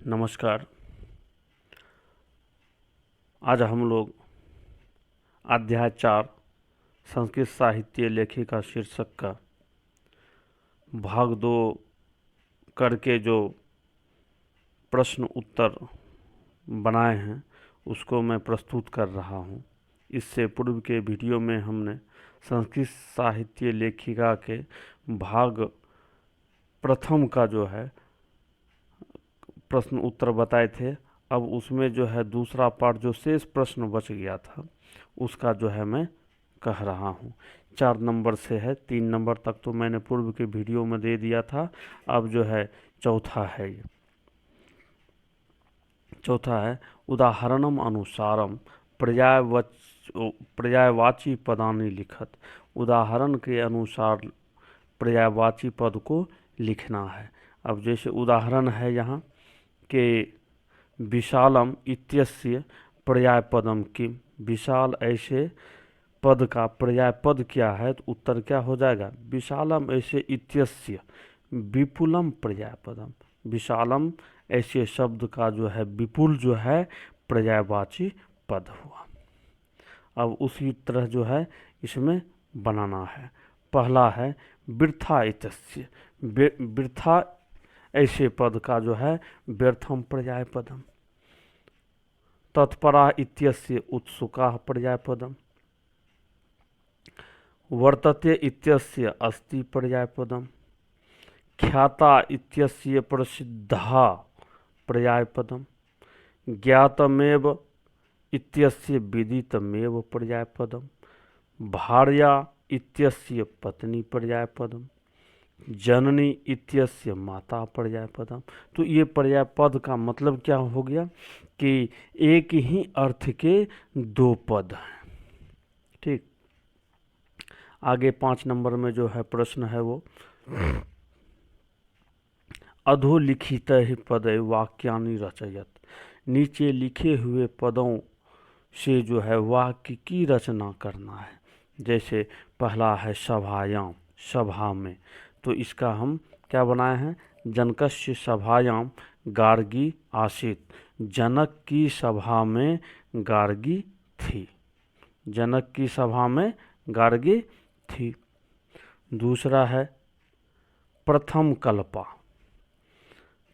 नमस्कार। आज हम लोग अध्याय 4 संस्कृत साहित्य लेखिका शीर्षक का भाग 2 करके जो प्रश्न उत्तर बनाए हैं उसको मैं प्रस्तुत कर रहा हूँ। इससे पूर्व के वीडियो में हमने संस्कृत साहित्य लेखिका के भाग प्रथम का जो है प्रश्न उत्तर बताए थे। अब उसमें जो है दूसरा पार्ट जो शेष प्रश्न बच गया था उसका जो है मैं कह रहा हूँ। 4 नंबर से है, 3 नंबर तक तो मैंने पूर्व के वीडियो में दे दिया था। अब जो है चौथा है, ये चौथा है उदाहरणम अनुसारम पर्यायवाची पदानि लिखत। उदाहरण के अनुसार पर्यायवाची पद को लिखना है। अब जैसे उदाहरण है यहाँ के विशालम इत्यस्य पर्याय पदम किम। विशाल ऐसे पद का पर्याय पद क्या है, तो उत्तर क्या हो जाएगा, विशालम ऐसे इत्यस्य विपुलम पर्याय पदम। विशालम ऐसे शब्द का जो है विपुल जो है पर्यायवाची पद हुआ। अब उसी तरह जो है इसमें बनाना है। पहला है वृथा इत्यस्य। वृथा ऐसे पद का जो है व्यर्थम पर्याय पदम। तत्परा इत्यस्य उत्सुकाः पर्याय पदम। वर्तते इत्यस्य अस्ति पर्याय पदम। ख्याता इत्यस्य प्रसिद्धा पर्याय पदम। ज्ञातमेव इत्यस्य विदितमेव पर्याय पदम। भार्या इत्यस्य पत्नी पर्याय पदम। जननी इत्यस्य माता पर्याय पदम। तो ये पर्याय पद का मतलब क्या हो गया कि एक ही अर्थ के 2 पद हैं। ठीक, आगे 5 नंबर में जो है प्रश्न है वो अधोलिखित ही पद वाक्यानि रचयत। नीचे लिखे हुए पदों से जो है वाक्य की रचना करना है। जैसे पहला है सभायाम, सभा में, तो इसका हम क्या बनाए हैं, जनकस्य सभायाम गार्गी आसीत। जनक की सभा में गार्गी थी। जनक की सभा में गार्गी थी। दूसरा है प्रथम कल्पा,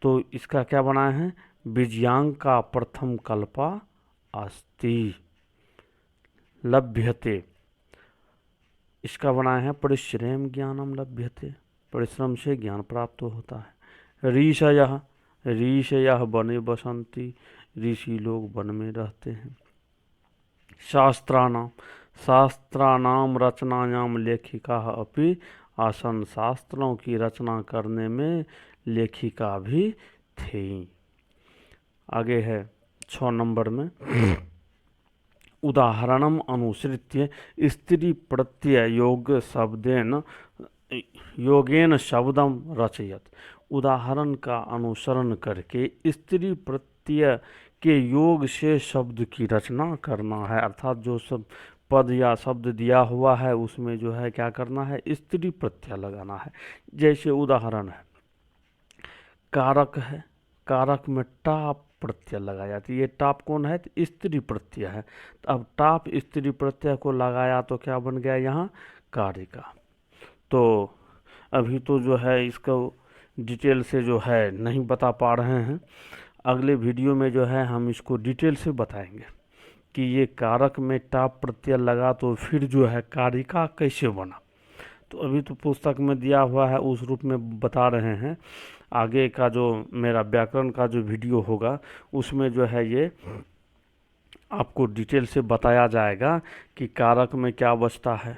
तो इसका क्या बनाए हैं, विजयांग का प्रथम कल्पा अस्ति। लभ्यते, इसका बनाए हैं परिश्रम ज्ञानम लभ्यते। परिश्रम से ज्ञान प्राप्त होता है। ऋषयः, ऋषयः वने बसंती। ऋषि लोग वन में रहते हैं। शास्त्राणाम, शास्त्राणाम रचनायाम लेखिका अपि आसन। शास्त्रों की रचना करने में लेखिका भी थी। आगे है 6 नंबर में उदाहरणम अनुसृत्य स्त्री प्रत्यय योग शब्देन योगेन शब्दम रचयत। उदाहरण का अनुसरण करके स्त्री प्रत्यय के योग से शब्द की रचना करना है। अर्थात जो सब पद या शब्द दिया हुआ है उसमें जो है क्या करना है, स्त्री प्रत्यय लगाना है। जैसे उदाहरण है कारक है, कारक में टाप प्रत्यय लगाया जाती है। ये टाप कौन है, तो स्त्री प्रत्यय है। तो अब टाप स्त्री प्रत्यय को लगाया तो क्या बन गया यहाँ कारिका। तो अभी तो जो है इसको डिटेल से जो है नहीं बता पा रहे हैं। अगले वीडियो में जो है हम इसको डिटेल से बताएंगे कि ये कारक में टाप प्रत्यय लगा तो फिर जो है कारिका कैसे बना। तो अभी तो पुस्तक में दिया हुआ है उस रूप में बता रहे हैं। आगे का जो मेरा व्याकरण का जो वीडियो होगा उसमें जो है ये आपको डिटेल से बताया जाएगा कि कारक में क्या बचता है,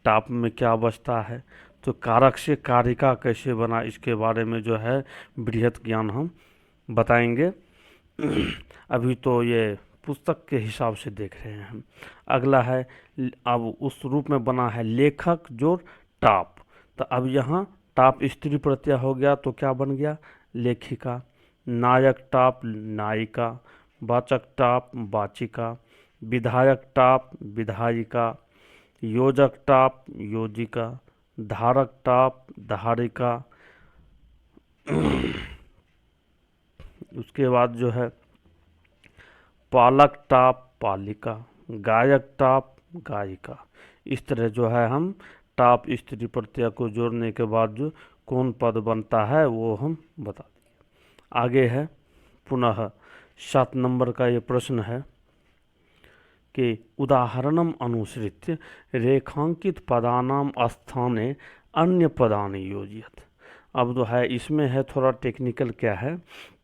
टाप में क्या बचता है, तो कारक से कारिका कैसे बना, इसके बारे में जो है बृहत ज्ञान हम बताएंगे। अभी तो ये पुस्तक के हिसाब से देख रहे हैं हम। अगला है अब उस रूप में बना है लेखक जोड़ टाप। तो अब यहाँ टाप स्त्री प्रत्यय हो गया तो क्या बन गया लेखिका। नायक टाप नायिका। वाचक टाप वाचिका। विधायक टाप विधायिका। योजक टाप योजिका। धारक टाप धारिका। उसके बाद जो है पालक टाप पालिका, गायक टाप गायिका। इस तरह जो है हम टाप स्त्री प्रत्यय को जोड़ने के बाद जो कौन पद बनता है वो हम बता देंगे। आगे है पुनः 7 नंबर का ये प्रश्न है कि उदाहरणम अनुसृत्य रेखांकित पदानाम स्थाने अन्य पदानि योजयत। अब जो है इसमें है थोड़ा टेक्निकल, क्या है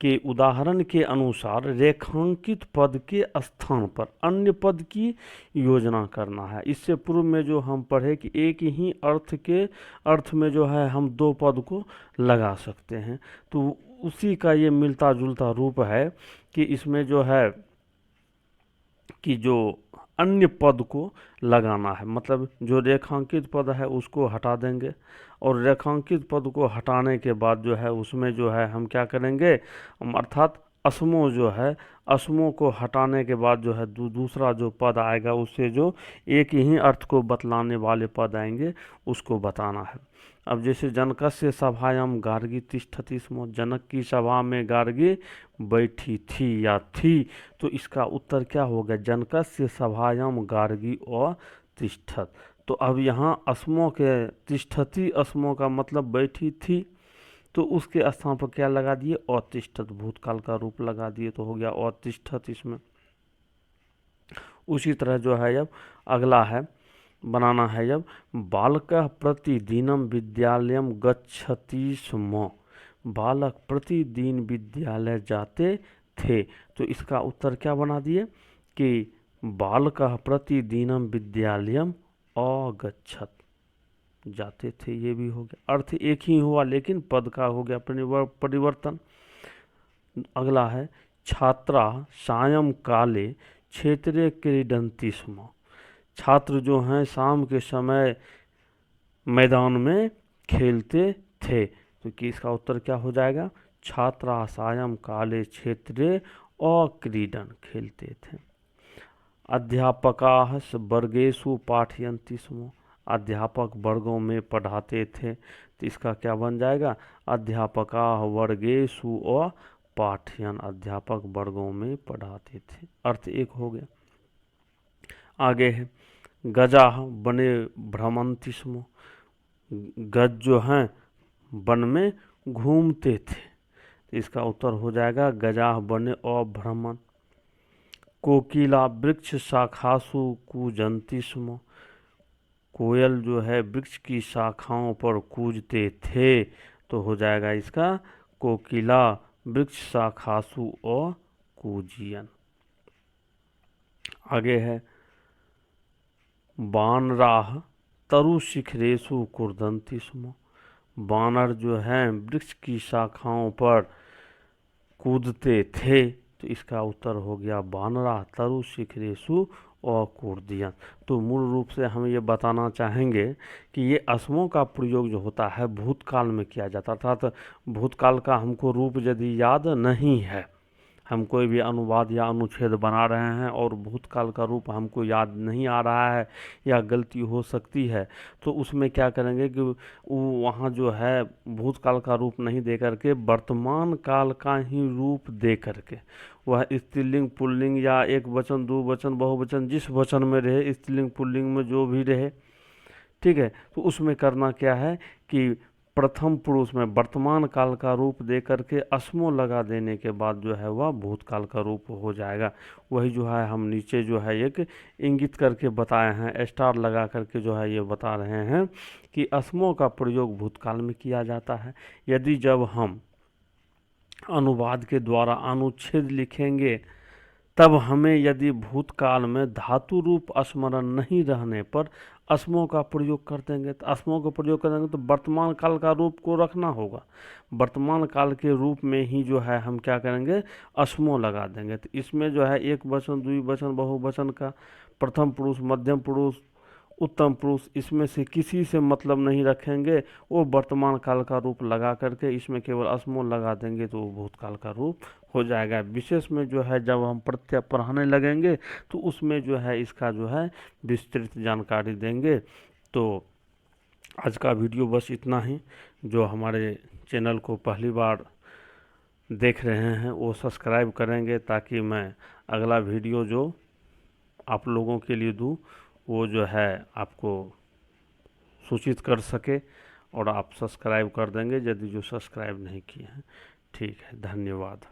कि उदाहरण के अनुसार रेखांकित पद के स्थान पर अन्य पद की योजना करना है। इससे पूर्व में जो हम पढ़े कि एक ही अर्थ में जो है हम 2 पद को लगा सकते हैं, तो उसी का ये मिलता जुलता रूप है कि इसमें जो है कि जो अन्य पद को लगाना है, मतलब जो रेखांकित पद है उसको हटा देंगे, और रेखांकित पद को हटाने के बाद जो है उसमें जो है हम क्या करेंगे, अर्थात असमो जो है, असमो को हटाने के बाद जो है दूसरा जो पद आएगा उससे जो एक ही अर्थ को बतलाने वाले पद आएंगे उसको बताना है। अब जैसे जनकस्य सभायाम गार्गी तिष्ठति स्म, जनक की सभा में गार्गी बैठी थी या थी, तो इसका उत्तर क्या होगा, जनकस्य सभायाम गार्गी अतिष्ठत। तो अब यहाँ अस्मो के तिष्ठति, अस्मो का मतलब बैठी थी, तो उसके स्थान पर क्या लगा दिए, अतिष्ठत, भूतकाल का रूप लगा दिए, तो हो गया अतिष्ठत इसमें। उसी तरह जो है अब अगला है बनाना है, जब बालकः प्रतिदिनम विद्यालयम गच्छति स्म, बालक प्रतिदिन विद्यालय जाते थे, तो इसका उत्तर क्या बना दिए कि बालकः प्रतिदिनम विद्यालयम अगच्छत, जाते थे, ये भी हो गया, अर्थ एक ही हुआ लेकिन पद का हो गया परिवर्तन। अगला है छात्रा सायं काले क्षेत्रे क्रीडन्ति स्म, छात्र जो हैं शाम के समय मैदान में खेलते थे, तो कि इसका उत्तर क्या हो जाएगा, छात्रा सायं काले क्षेत्रे अक्रीडन, खेलते थे। अध्यापकाः वर्गेषु पाठयन्ति स्म, अध्यापक वर्गों में पढ़ाते थे, तो इसका क्या बन जाएगा, अध्यापकाः वर्गेषु पाठयन, अध्यापक वर्गों में पढ़ाते थे, अर्थ एक हो गया। आगे है गजा बने भ्रमंति स्म, गज जो हैं वन में घूमते थे, तो इसका उत्तर हो जाएगा गजा बने अभ्रमण। कोकिला वृक्ष शाखासु कूजंती स्म, कोयल जो है वृक्ष की शाखाओं पर कूजते थे, तो हो जाएगा इसका कोकिला वृक्ष शाखासु कूजियन। आगे है बानराह तरु शिखरेशु कुर्दंती स्म, बानर जो हैं वृक्ष की शाखाओं पर कूदते थे, तो इसका उत्तर हो गया बानराह तरु शिखरेशु और कुर्दियन। तो मूल रूप से हम ये बताना चाहेंगे कि ये असमों का प्रयोग जो होता है भूतकाल में किया जाता था, तो भूतकाल का हमको रूप यदि याद नहीं है, हम कोई भी अनुवाद या अनुच्छेद बना रहे हैं और भूतकाल का रूप हमको याद नहीं आ रहा है या गलती हो सकती है, तो उसमें क्या करेंगे कि वहाँ जो है भूतकाल का रूप नहीं दे करके वर्तमान काल का ही रूप दे करके, वह स्त्रीलिंग पुल्लिंग या एक वचन दो वचन बहुवचन जिस वचन में रहे, स्त्रीलिंग पुल्लिंग में जो भी रहे, ठीक है, तो उसमें करना क्या है कि प्रथम पुरुष में वर्तमान काल का रूप दे करके अस्मो लगा देने के बाद जो है वह भूतकाल का रूप हो जाएगा। वही जो है हम नीचे जो है एक इंगित करके बताए हैं, स्टार लगा करके जो है ये बता रहे हैं कि अस्मो का प्रयोग भूतकाल में किया जाता है। यदि जब हम अनुवाद के द्वारा अनुच्छेद लिखेंगे तब हमें यदि भूतकाल में धातु रूप स्मरण नहीं रहने पर अस्मों का प्रयोग कर देंगे, तो अस्मों का प्रयोग कर देंगे तो वर्तमान काल का रूप को रखना होगा, वर्तमान काल के रूप में ही जो है हम क्या करेंगे अस्मों लगा देंगे। तो इसमें जो है एक वचन द्विवचन बहुवचन का प्रथम पुरुष मध्यम पुरुष उत्तम पुरुष इसमें से किसी से मतलब नहीं रखेंगे, वो वर्तमान काल का रूप लगा करके इसमें केवल अस्मो लगा देंगे तो वो भूतकाल का रूप हो जाएगा। विशेष में जो है जब हम प्रत्यय पढ़ाने लगेंगे तो उसमें जो है इसका जो है विस्तृत जानकारी देंगे। तो आज का वीडियो बस इतना ही। जो हमारे चैनल को पहली बार देख रहे हैं वो सब्सक्राइब करेंगे, ताकि मैं अगला वीडियो जो आप लोगों के लिए दूँ वो जो है आपको सूचित कर सके, और आप सब्सक्राइब कर देंगे यदि जो सब्सक्राइब नहीं किए हैं। ठीक है, धन्यवाद।